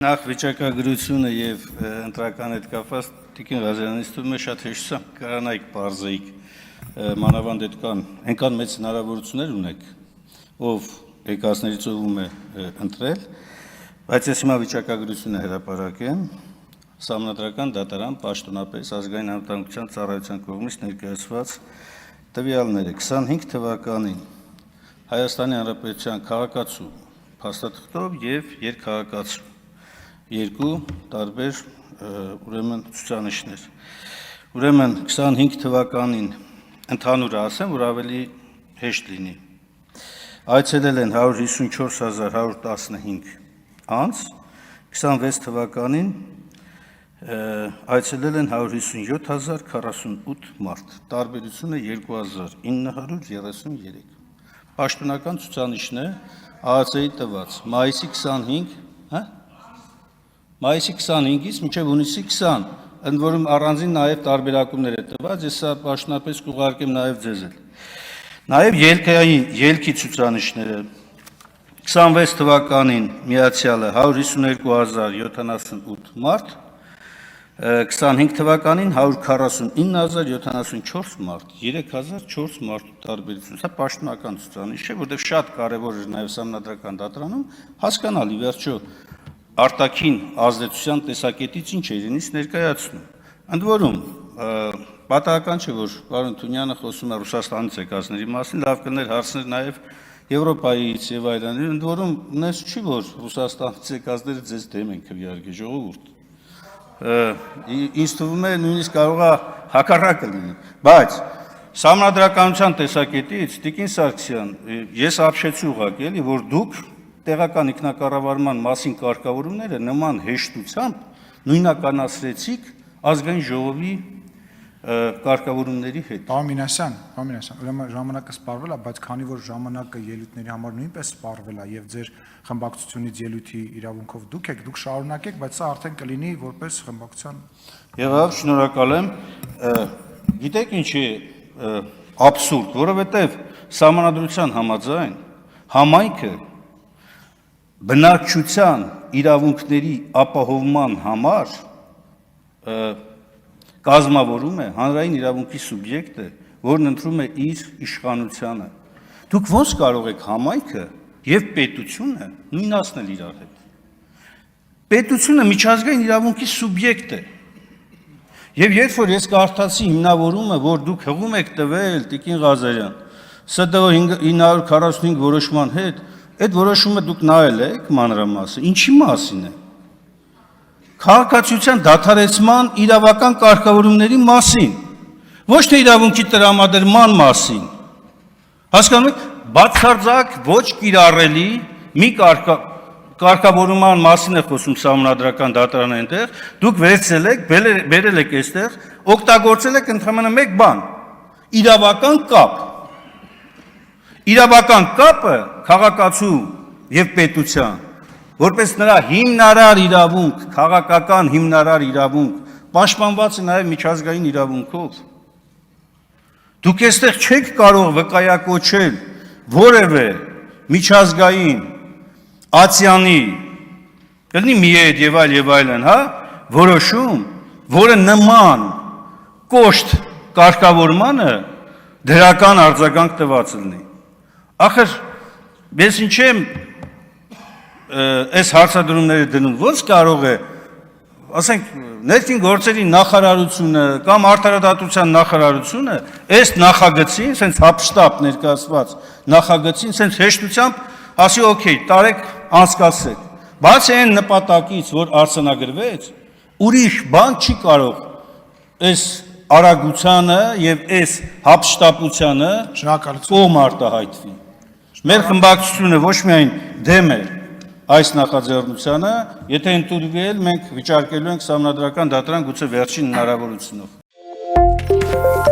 Նախ վիճակագրությունը եւ ընտրական հետ կապված Տիկին Ղազարյանից թվում է շատ հեշտ է կարողանայիք բարձեիք մանավանդ այդ կան այնքան մեծ հնարավորություններ ունեք ով եկածներից ողում է ընտրել բայց ես հիմա վիճակագրությունը հրապարակեմ Սահմանադրական դատարան պաշտոնապես ազգային անվտանգության ծառայության կողմից ներկայացված տվյալները 25 թվականին Հայաստանի Հանրապետության քաղաքացու փաստաթղթով եւ երկքաղաքացու երկու տարբեր ուրեմն ցուցանիշներ ուրեմն 25 թվականին ընդհանուր ասեմ որ ավելի հեշտ լինի այցելել են 154115 անձ 26 թվականին այցելել են 157048 մարդ տարբերությունը 2933 պաշտոնական ցուցանիշն է ԱԱՑ-ի տված մայիսի 25 Մայիսի 25-ից մինչև հունիսի 20, ընդ որում առանձին նաև տարբերակումներ է տված, ես սա պաշտոնապես կուղարկեմ նաև ձեզ էլ։ Նաև ելքի ցուցանիշները 26 թվականին միացյալը 152078 մարդ, 25 թվականին 149074 մարդ, 3004 մարդ տարբերություն, սա պաշտոնական ցուցանիշ է, որտեղ շատ կարևոր է նաև Սահմանադրական դատարանում հասկանալ ի վերջո արտաքին ազդեցության տեսակետից ինչ է իրենից ներկայացնում։ Ընդ որում, պատահական չէ, որ պարոն Թունյանը խոսում է Ռուսաստանից եկածների մասին, լավ կներ հարցներ նաև Եվրոպայից եւ այլն, ընդ որում, նես չի, որ Ռուսաստանից եկածները ձեզ դեմ են քվեարկել, ժողովուրդ։ Ինձ թվում է նույնիսկ կարող է հակառակը լինի, բայց Սահմանադրականության տեսակետից Տիկին Սարգսյան, ես ապշեցի ուղղակի, էլի, որ դուք տեղական ինքնակառավարման մասին կարգավորումները նման հեշտությամբ նույնականացրեցիք ազգային ժողովի կարգավորումների հետ։ Պարոն Մինասյան, ուրեմն ժամանակը սպառվել է, բայց քանի որ ժամանակը ելույթների համար նույնպես սպառվել է եւ ձեր խմբակցությունից ելույթի իրավունքով դուք շարունակեք, բայց սա արդեն կլինի որպես խմբակցության։ Եղավ, շնորհակալ եմ։ Գիտեք ինչ է աբսուրդ, որովհետեւ Սահմանադրության համաձայն համայնքը բնակչության իրավունքների ապահովման համար կազմավորում է հանրային իրավունքի սուբյեկտը, որն ընտրում է իր իշխանությանը։ Դուք ոնց կարող եք համայնքը եւ պետությունը նույնացնել իրար հետ։ Պետությունը միջազգային իրավունքի սուբյեկտ է։ Եվ երբ որ ես կարդացի հիմնավորումը, որ դուք հղում եք տվել Տիկին Ղազարյան, ՍԴՕ 945 որոշման հետ Այդ որոշումը դուք նայել եք մանրամասը, ինչի մասին է։ Քաղաքացիության դադարեցման իրավական կարգավորումների մասին, ոչ թե իրավունքի տրամադրման մասին։ Հասկանում եք, բացարձակ ոչ կիրառելի մի կարգավորման մասին է խոսում Սահմանադրական դատարանը այնտեղ, դուք վերցրել եք, բերել եք այստեղ, օգտագործել եք ընդհանրապես մեկ բան՝ իրավական կապ։ Իրավական կապը քաղաքացու եւ պետության, որպես նրա հիմնարար իրավունք, քաղաքական հիմնարար իրավունք, պաշտպանված է նաեւ միջազգային իրավունքով։ Դուք այստեղ չեք կարող վկայակոչել որևէ միջազգային ացիանի, կլինի միեդ եւ այլն, հա, որոշում, որը նման կոշտ կարգավորմանը դրական արձագանք տված լինի։ Ախր, ես ինչ եմ այս հարցադրումները դնում, ոնց կարող է, ասենք, ներքին գործերի նախարարությունը կամ արդարադատության նախարարությունը այս նախագծին, սենց հապշտապ ներկայացված նախագծին, սենց հեշտությամբ ասի, օքեյ, տարեք անցկացրեք, բացի այն նպատակից, որ արձանագրվեց, ուրիշ բան չի կարող այս արագությանը եւ այս հապշտապությանը կողմ արտահայտվի։ Մեր խմբակցությունը ոչ միայն դեմ է այս նախաձեռնությանը, եթե ընդունվի էլ մենք վիճարկելու ենք Սահմանադրական դատարան գուցե վերջին հնարավորությունով։